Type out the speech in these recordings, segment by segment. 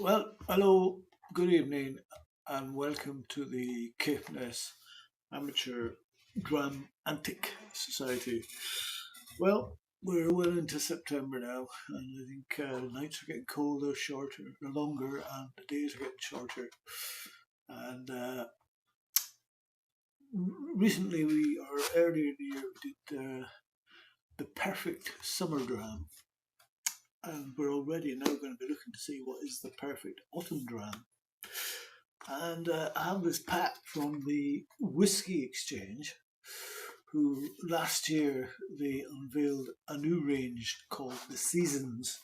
Well, hello, good evening, and welcome to the Caithness Amateur Dram Antic Society. Well, we're well into September now, and I think the nights are getting colder, shorter, longer, and the days are getting shorter. And recently, earlier in the year, we did the perfect summer dram, and we're already now going to be looking to see what is the perfect autumn dram. And I have this pack from the Whisky Exchange, who last year they unveiled a new range called the Seasons.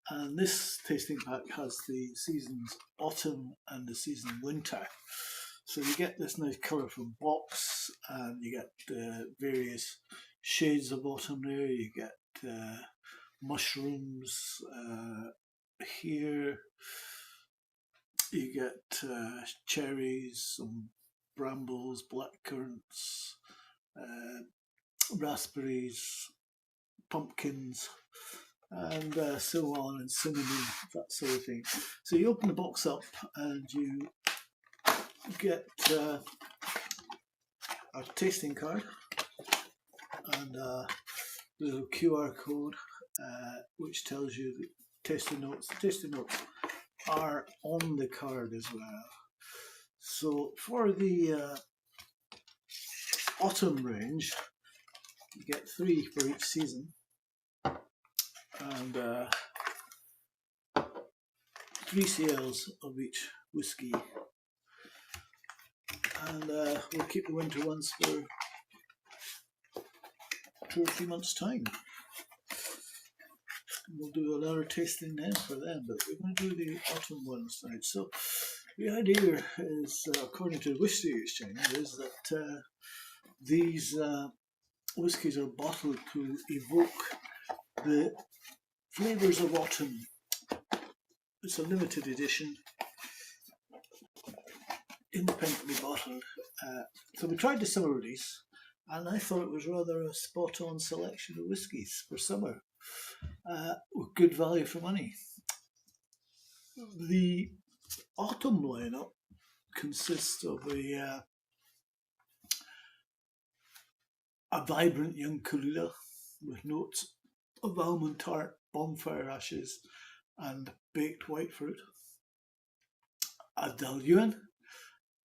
And this tasting pack has the Seasons Autumn and the Season Winter. So you get this nice colourful box, and you get various shades of autumn there. You get mushrooms here. You get cherries, some brambles, blackcurrants, raspberries, pumpkins, and so on, and cinnamon, that sort of thing. So you open the box up and you get a tasting card and a little QR code which tells you the tasting notes. The tasting notes are on the card as well. So for the autumn range, you get 3 for each season, and 3 CLs of each whisky, and we'll keep the winter ones for 2 or 3 months' time. We'll do another tasting then for them, but we're going to do the autumn ones tonight. So the idea is, according to the Whisky Exchange, is that these whiskies are bottled to evoke the flavours of autumn. It's a limited edition, independently bottled. So we tried the summer release, and I thought it was rather a spot-on selection of whiskies for summer, with good value for money. The autumn lineup consists of a vibrant young Caol Ila with notes of almond tart, bonfire ashes, and baked white fruit. A Dailuaine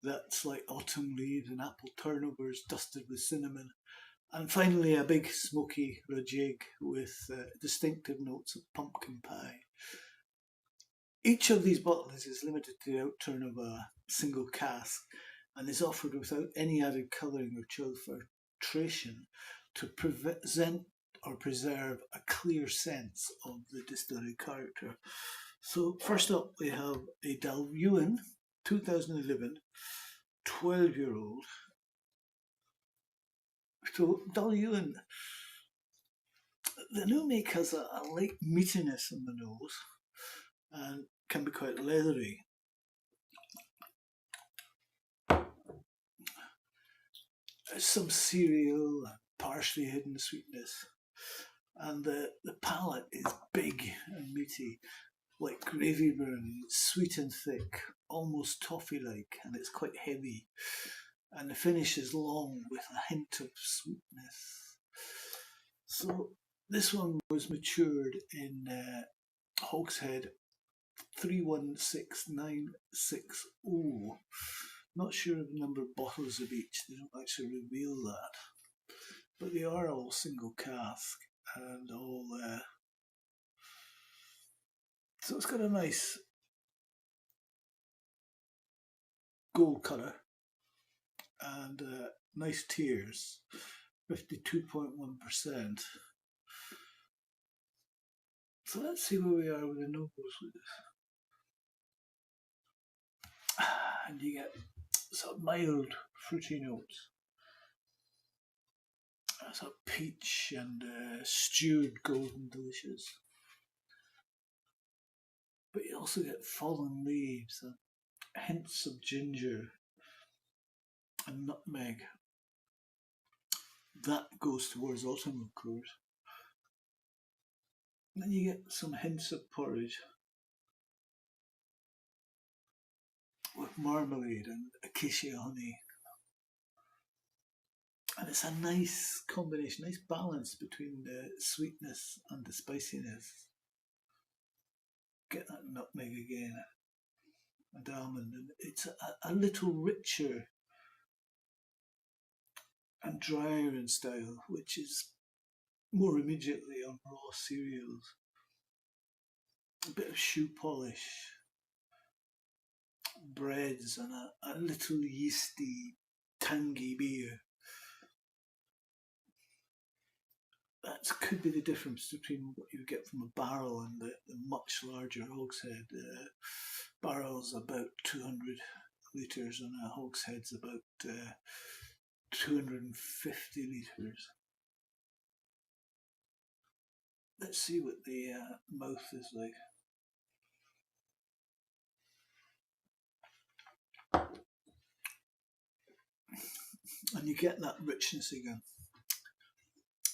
that's like autumn leaves and apple turnovers dusted with cinnamon. And finally, a big smoky Ledaig with distinctive notes of pumpkin pie. Each of these bottles is limited to the outturn of a single cask and is offered without any added colouring or chill filtration to present or preserve a clear sense of the distillery character. So first up we have a Dailuaine 2011 12-year-old. So Dailuaine, the new make has a light meatiness on the nose and can be quite leathery. There's some cereal and partially hidden sweetness, and the palate is big and meaty, like gravy brownie, sweet and thick, almost toffee-like, and it's quite heavy. And the finish is long with a hint of sweetness. So this one was matured in Hogshead 316960. Not sure of the number of bottles of each, they don't actually reveal that. But they are all single cask and all. So it's got a nice gold colour and nice tiers, 52.1%. So let's see where we are with the nobles with this. And you get some mild fruity notes. That's a peach and stewed golden delicious. But you also get fallen leaves and hints of ginger and nutmeg. That goes towards autumn, of course. Then you get some hints of porridge with marmalade and acacia honey. And it's a nice combination, nice balance between the sweetness and the spiciness. Get that nutmeg again and almond, and it's a little richer and drier in style, which is more immediately on raw cereals. A bit of shoe polish, breads, and a little yeasty, tangy beer. That could be the difference between what you get from a barrel and the much larger hogshead. Barrel's about 200 litres and a hogshead's about 250 litres. Let's see what the mouth is like. And you get that richness again.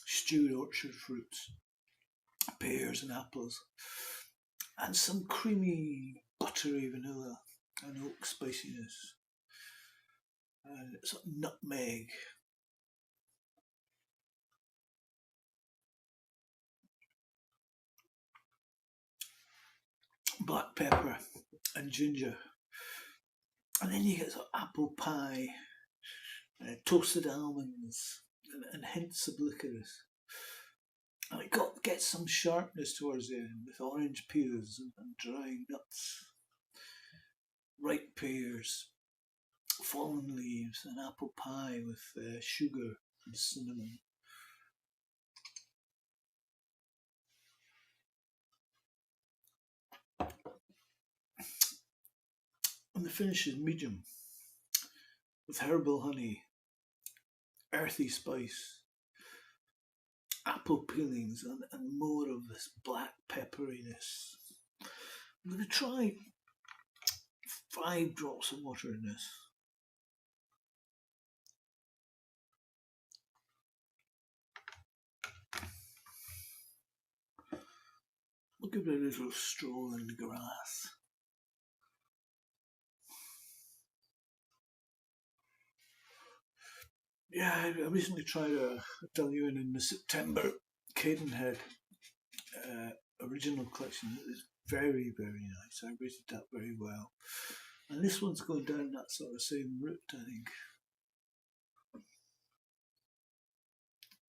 Stewed orchard fruits, pears and apples, and some creamy, buttery vanilla and oak spiciness, and sort of nutmeg. Black pepper and ginger. And then you get sort of apple pie, toasted almonds, and hints of licorice. And it gets some sharpness towards the end with orange peels and dry nuts, ripe pears, fallen leaves, and apple pie with sugar and cinnamon. And the finish is medium with herbal honey, earthy spice, apple peelings, and more of this black pepperiness. I'm going to try 5 drops of water in this. We'll give it a little stroll in the grass. Yeah, I recently tried a Dailuaine in the September Cadenhead original collection. It was very, very nice. I rated that very well. And this one's going down that sort of same route, I think.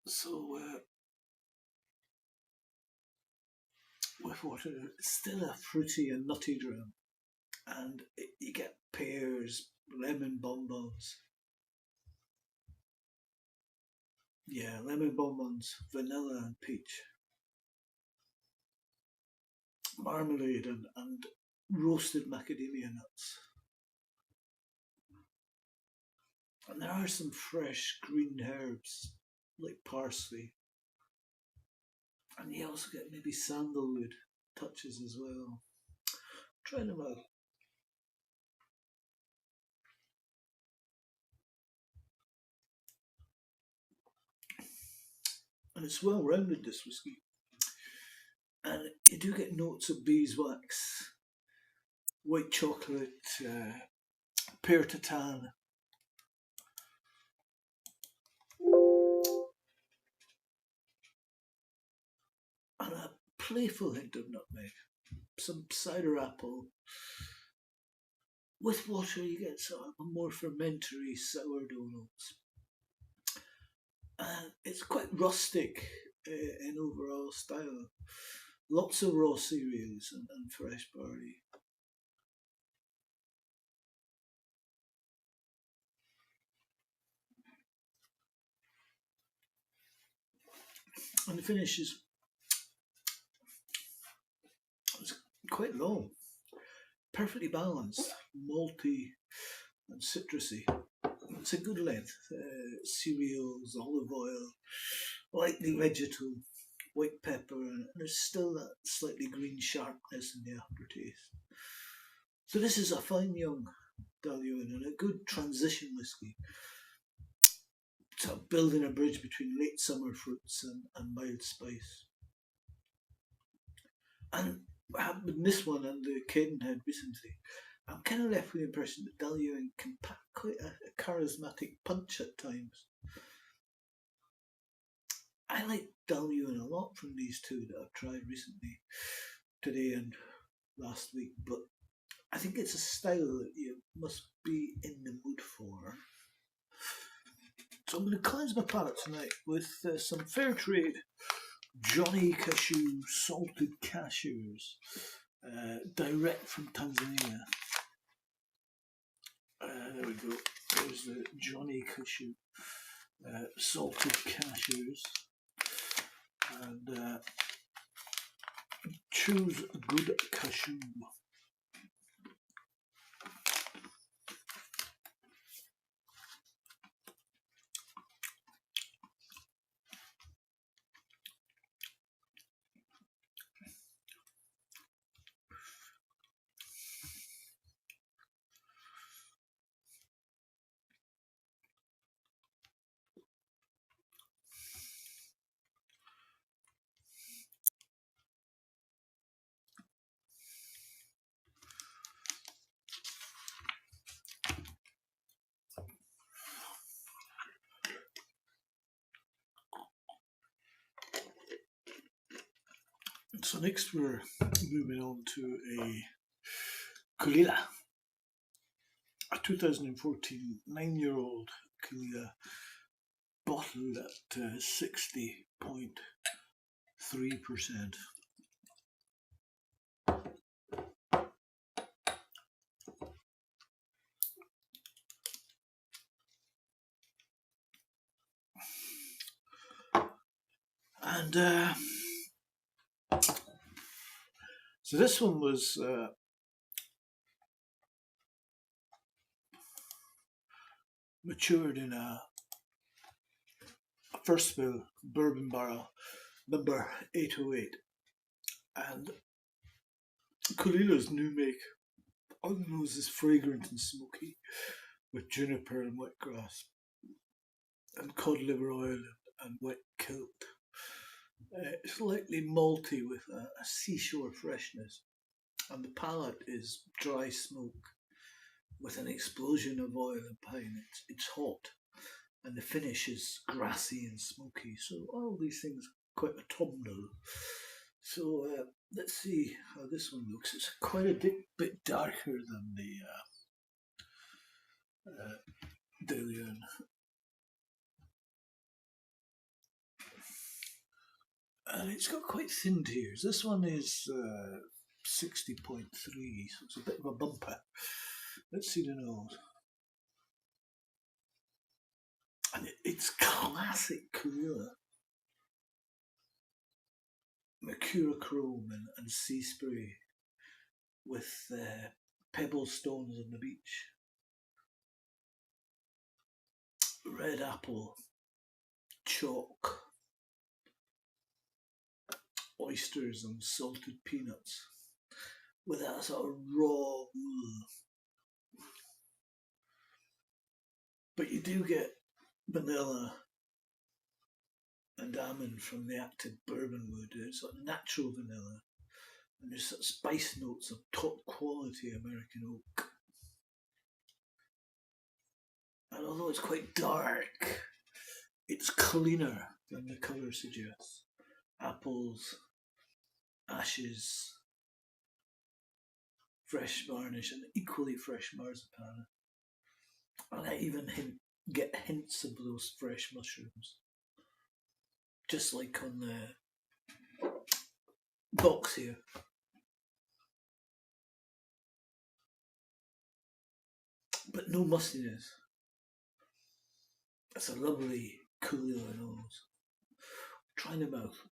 So, with water, it's still a fruity and nutty dram. And you get pears, lemon bonbons. Yeah, lemon bonbons, vanilla and peach. Marmalade and roasted macadamia nuts. And there are some fresh green herbs like parsley. And you also get maybe sandalwood touches as well. Try them out. And it's well rounded, this whiskey. And you do get notes of beeswax, white chocolate, pear tartan. And a playful hint of nutmeg, some cider apple. With water, you get sort of a more fermentary sourdough notes. And it's quite rustic in overall style. Lots of raw cereals and fresh barley. And the finish is quite long, perfectly balanced, malty and citrusy. It's a good length. Cereals, olive oil, lightly vegetal, white pepper, and there's still that slightly green sharpness in the aftertaste. So this is a fine young Dailuaine and a good transition whiskey. Sort of building a bridge between late summer fruits and mild spice. And what happened with this one and the Cadenhead recently, I'm kind of left with the impression that Dailuaine can pack quite a charismatic punch at times. I like Dailuaine a lot from these two that I've tried recently, today and last week, but I think it's a style that you must be in the mood for. So I'm going to cleanse my palate tonight with some fair trade Johnny Cashew salted cashews, direct from Tanzania. There we go. There's the Johnny Cashew salted cashews, and choose a good cashew. So next we're moving on to a Caol Ila, a 2014 9-year-old Caol Ila, bottled at 60.3%. And so this one was matured in a first fill bourbon barrel number 808, and Caol Ila's new make on the nose is fragrant and smoky with juniper and wet grass and cod liver oil and wet kilt. Slightly malty with a seashore freshness, and the palate is dry smoke with an explosion of oil and pine. It's hot, and the finish is grassy and smoky. So all these things are quite autumnal. So let's see how this one looks. It's quite a bit darker than the Dailuaine. And it's got quite thin tears. This one is 60.3, so it's a bit of a bumper. Let's see the nose. And it's classic Caol Ila. Mercurochrome and sea spray with pebble stones on the beach. Red apple, chalk, oysters and salted peanuts with that sort of raw wool. But you do get vanilla and almond from the active bourbon wood. It's sort of natural vanilla, and there's sort of spice notes of top quality American oak. And although it's quite dark, it's cleaner than the colour suggests. Apples, ashes, fresh varnish, and equally fresh marzipan. And I even get hints of those fresh mushrooms, just like on the box here. But no mustiness. It's a lovely Caol Ila nose. Try the mouth.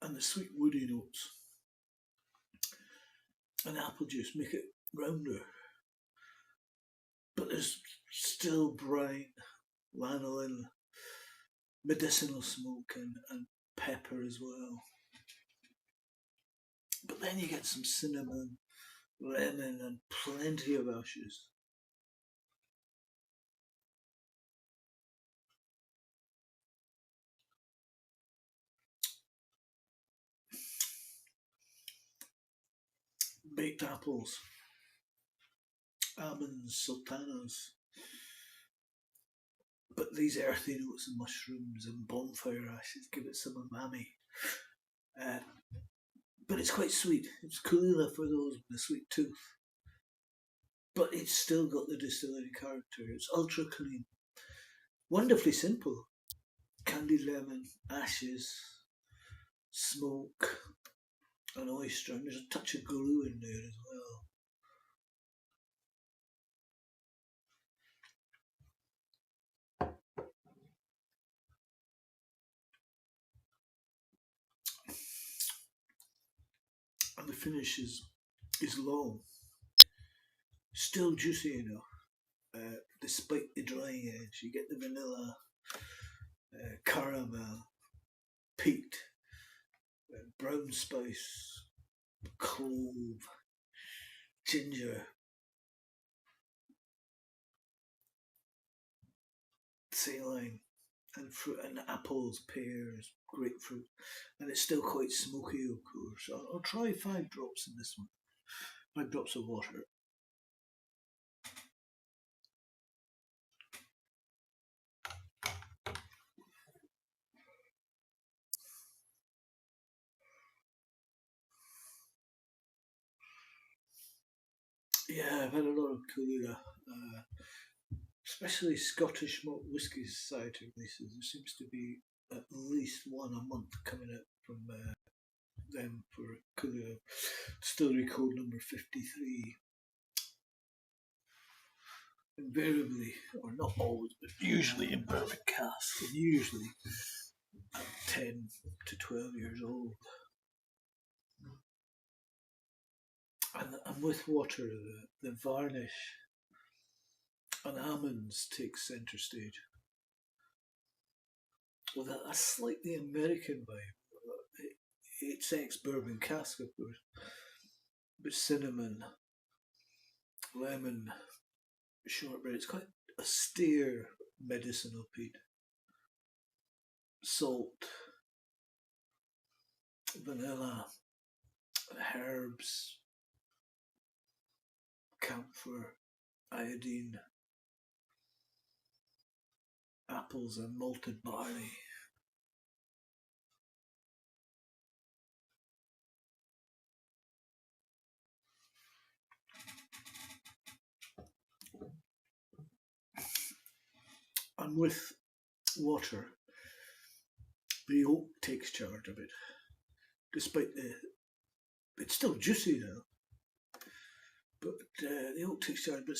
And the sweet woody notes and apple juice make it rounder. But there's still brine, lanolin, medicinal smoke and pepper as well. But then you get some cinnamon, lemon and plenty of ashes. baked apples, almonds, sultanas. But these earthy notes and mushrooms and bonfire ashes give it some umami. But it's quite sweet. It's Caol Ila for those with a sweet tooth. But it's still got the distillery character. It's ultra clean. Wonderfully simple. Candied lemon, ashes, smoke, an oyster, and there's a touch of glue in there as well. And the finish is long, still juicy enough, despite the dry edge. You get the vanilla, caramel, peat, brown spice, clove, ginger, saline, and fruit, and apples, pears, grapefruit, and it's still quite smoky, of course. I'll try 5 drops in this one. 5 drops of water. Yeah, I've had a lot of Caol Ila, especially Scottish malt whisky society releases. There seems to be at least one a month coming out from them for Caol Ila. Distillery code number 53. Invariably, or not always, but usually in bourbon casks, and usually 10 to 12 years old. And with water, the varnish and almonds take centre stage, with a slightly American vibe. It's ex-bourbon cask, of course, but cinnamon, lemon, shortbread. It's quite austere medicinal peat. Salt, vanilla, herbs, camphor, iodine, apples, and malted barley. And with water, the oak takes charge of it. Despite it's still juicy now, but the oak takes charge. But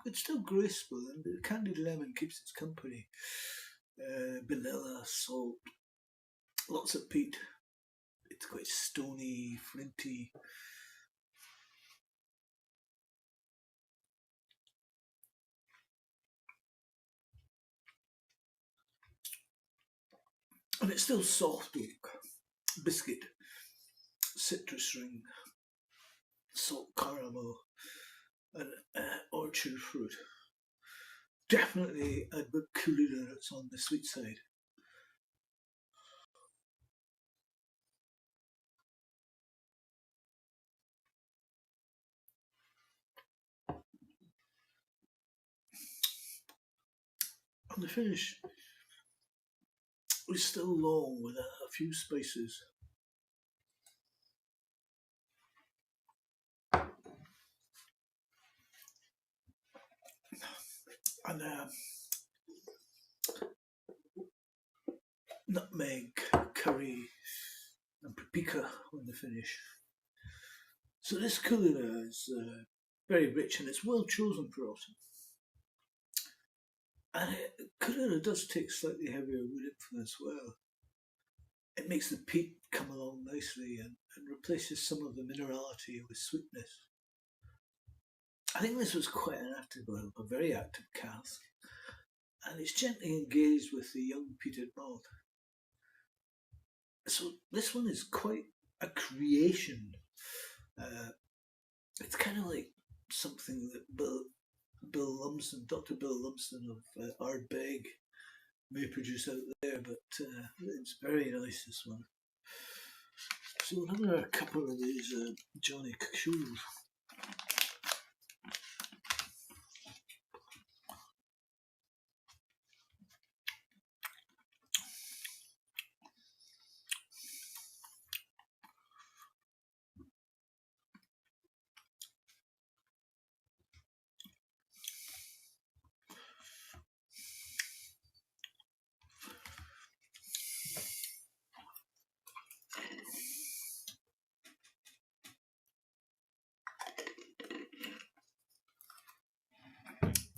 it's still graceful, and the candied lemon keeps its company. Vanilla, salt, lots of peat. It's quite stony, flinty. And it's still soft oak, biscuit, citrus ring, salt caramel, and orchard fruit. Definitely a bit cooler that's on the sweet side. And the finish is still long with a few spices. And nutmeg, curry, and paprika on the finish. So this Caol Ila is very rich, and it's well chosen for autumn. And Caol Ila does take slightly heavier wood influence well. It makes the peat come along nicely and replaces some of the minerality with sweetness. I think this was quite an active oil, a very active cask, and it's gently engaged with the young peated malt. So this one is quite a creation. It's kind of like something that Dr. Bill Lumsden of Ardbeg may produce out there, but it's very nice, this one. So another couple of these Johnny Caols.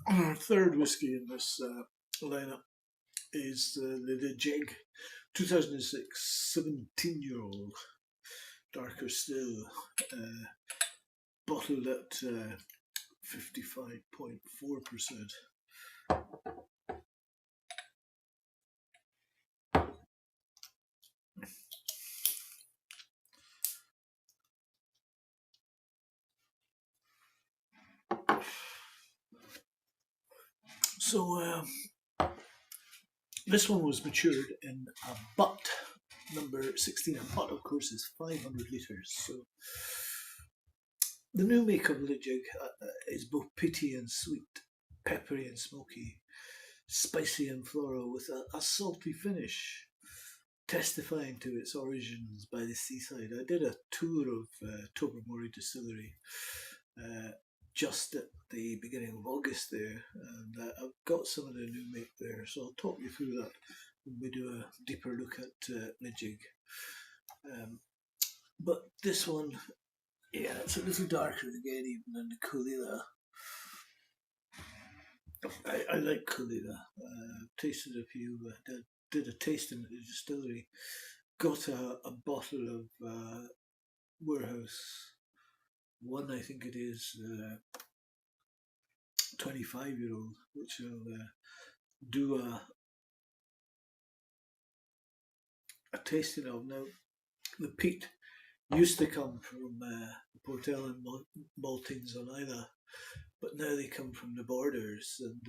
Our third whiskey in this lineup is the Ledaig 2006 17-year-old, darker still, bottled at 55.4%. So this one was matured in a butt, number 16. A butt, of course, is 500 litres. So the new make of Ledaig is both peaty and sweet, peppery and smoky, spicy and floral, with a salty finish, testifying to its origins by the seaside. I did a tour of Tobermory Distillery just at the beginning of August there, and I've got some of the new make there, so I'll talk you through that when we do a deeper look at Ledaig. But this one, yeah, it's a little darker again even than the Caol Ila. I like Caol Ila. Tasted a few, did a tasting at the distillery, got a bottle of Warehouse 1, I think it is, 25-year-old, which I'll do a tasting of. Now, the peat used to come from Portel and Maltings on Ila, but now they come from the borders, and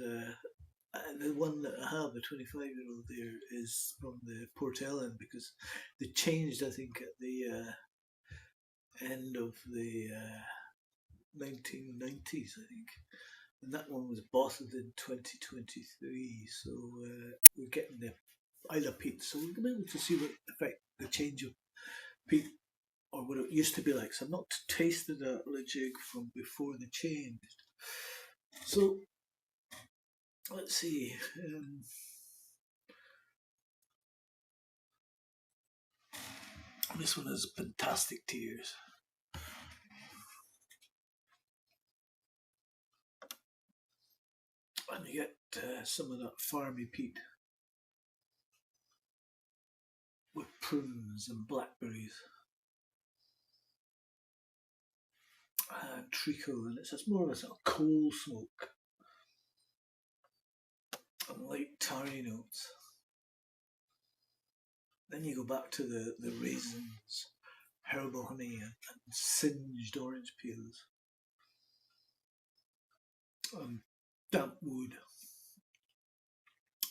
the one that I have, the 25-year-old there, is from the Portel, because they changed, I think, at the end of the 1990s, I think, and that one was bottled in 2023. So we're getting the Ila peat, so we're going to be able to see what effect the change of peat, or what it used to be like. So I've not tasted a Ledaig from before the change. So let's see. This one has fantastic tears. And you get some of that farmy peat with prunes and blackberries and treacle, and it's more of a sort of coal smoke and light tarry notes. Then you go back to the raisins, herbal honey, and singed orange peels, damp wood,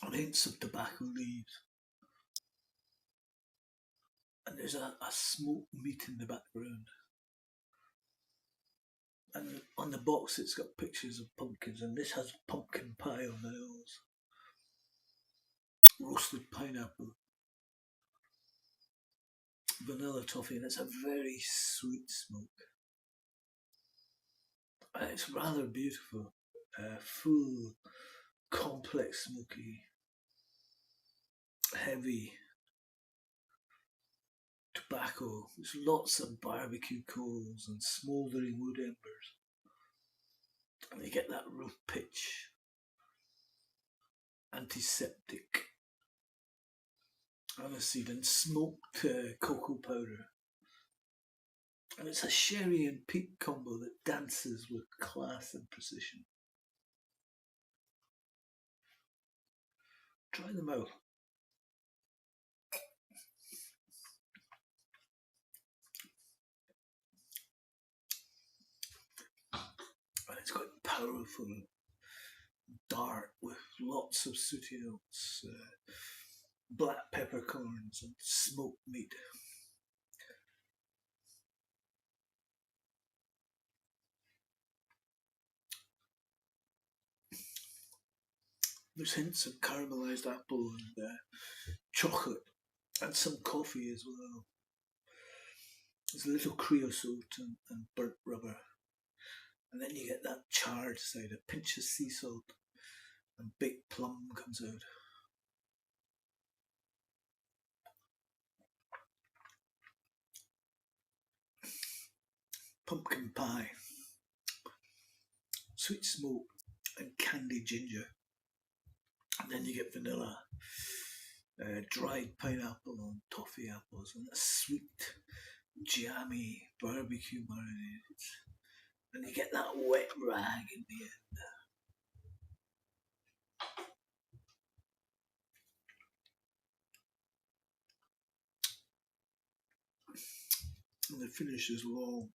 and hints of tobacco leaves. And there's a smoked meat in the background. And on the box it's got pictures of pumpkins, and this has pumpkin pie on the nose, roasted pineapple, vanilla toffee, and it's a very sweet smoke. And it's rather beautiful, full, complex, smoky, heavy tobacco. There's lots of barbecue coals and smouldering wood embers, and you get that rough pitch, antiseptic, aniseed, and smoked cocoa powder. And it's a sherry and peat combo that dances with class and precision. Try them out. And it's quite powerful, dark, with lots of sooty notes, black peppercorns and smoked meat. There's hints of caramelised apple and chocolate and some coffee as well. There's a little creosote and burnt rubber. And then you get that charred side, a pinch of sea salt, and baked plum comes out. Pumpkin pie, sweet smoke, and candied ginger. And then you get vanilla, dried pineapple and toffee apples, and a sweet, jammy barbecue marinade. And you get that wet rag in the end. And the finish is long.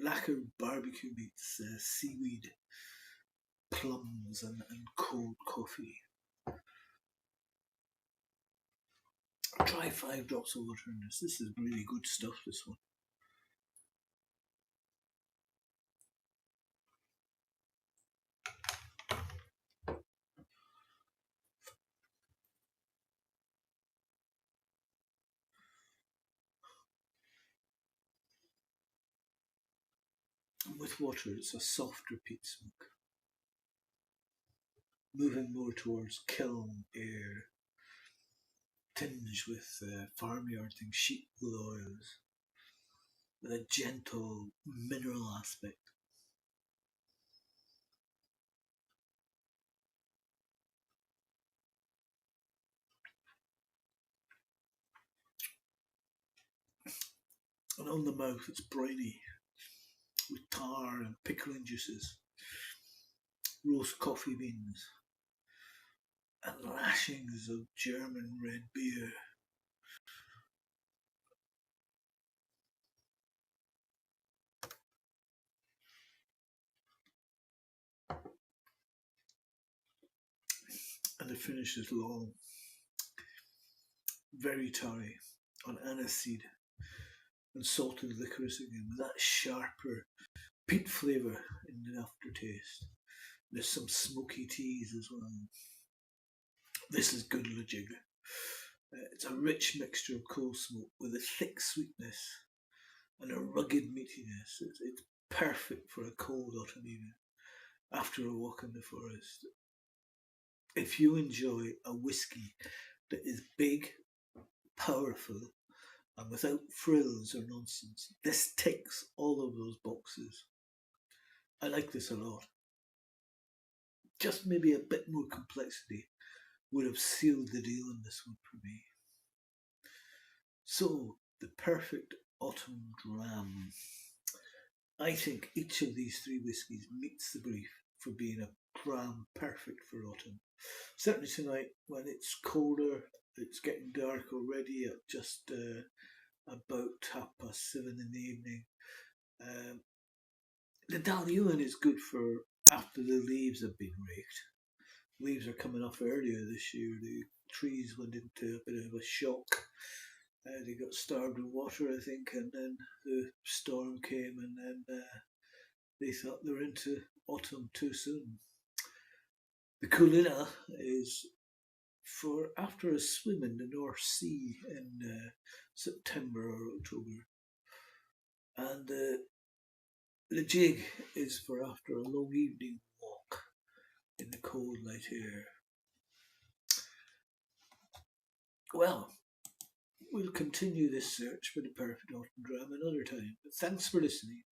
Lacquer barbecue meats, seaweed, plums, and cold coffee. Try 5 drops of water in this. This is really good stuff, this one. And with water, it's a softer peat smoke, moving more towards kiln air, tinged with farmyard things, sheep wool oils, with a gentle mineral aspect. And on the mouth, it's briny, with tar and pickling juices, roast coffee beans, and lashings of German red beer. And the finish is long, very tarry, on aniseed and salted licorice again, with that sharper peat flavour in the aftertaste. There's some smoky teas as well. This is good Ledaig. It's a rich mixture of coal smoke with a thick sweetness and a rugged meatiness. It's perfect for a cold autumn evening after a walk in the forest. If you enjoy a whisky that is big, powerful, and without frills or nonsense, this ticks all of those boxes. I like this a lot. Just maybe a bit more complexity would have sealed the deal on this one for me. So, the perfect autumn dram. I think each of these 3 whiskies meets the brief for being a dram perfect for autumn. Certainly tonight, when it's colder, it's getting dark already at just about 7:30 in the evening. The Dailuaine is good for after the leaves have been raked. Leaves are coming off earlier this year. The trees went into a bit of a shock. They got starved with water, I think, and then the storm came, and then they thought they were into autumn too soon. The Caol Ila is for after a swim in the North Sea in September or October, and the Ledaig is for after a long evening walk in the cold night air. Well, we'll continue this search for the perfect autumn dram another time. But thanks for listening.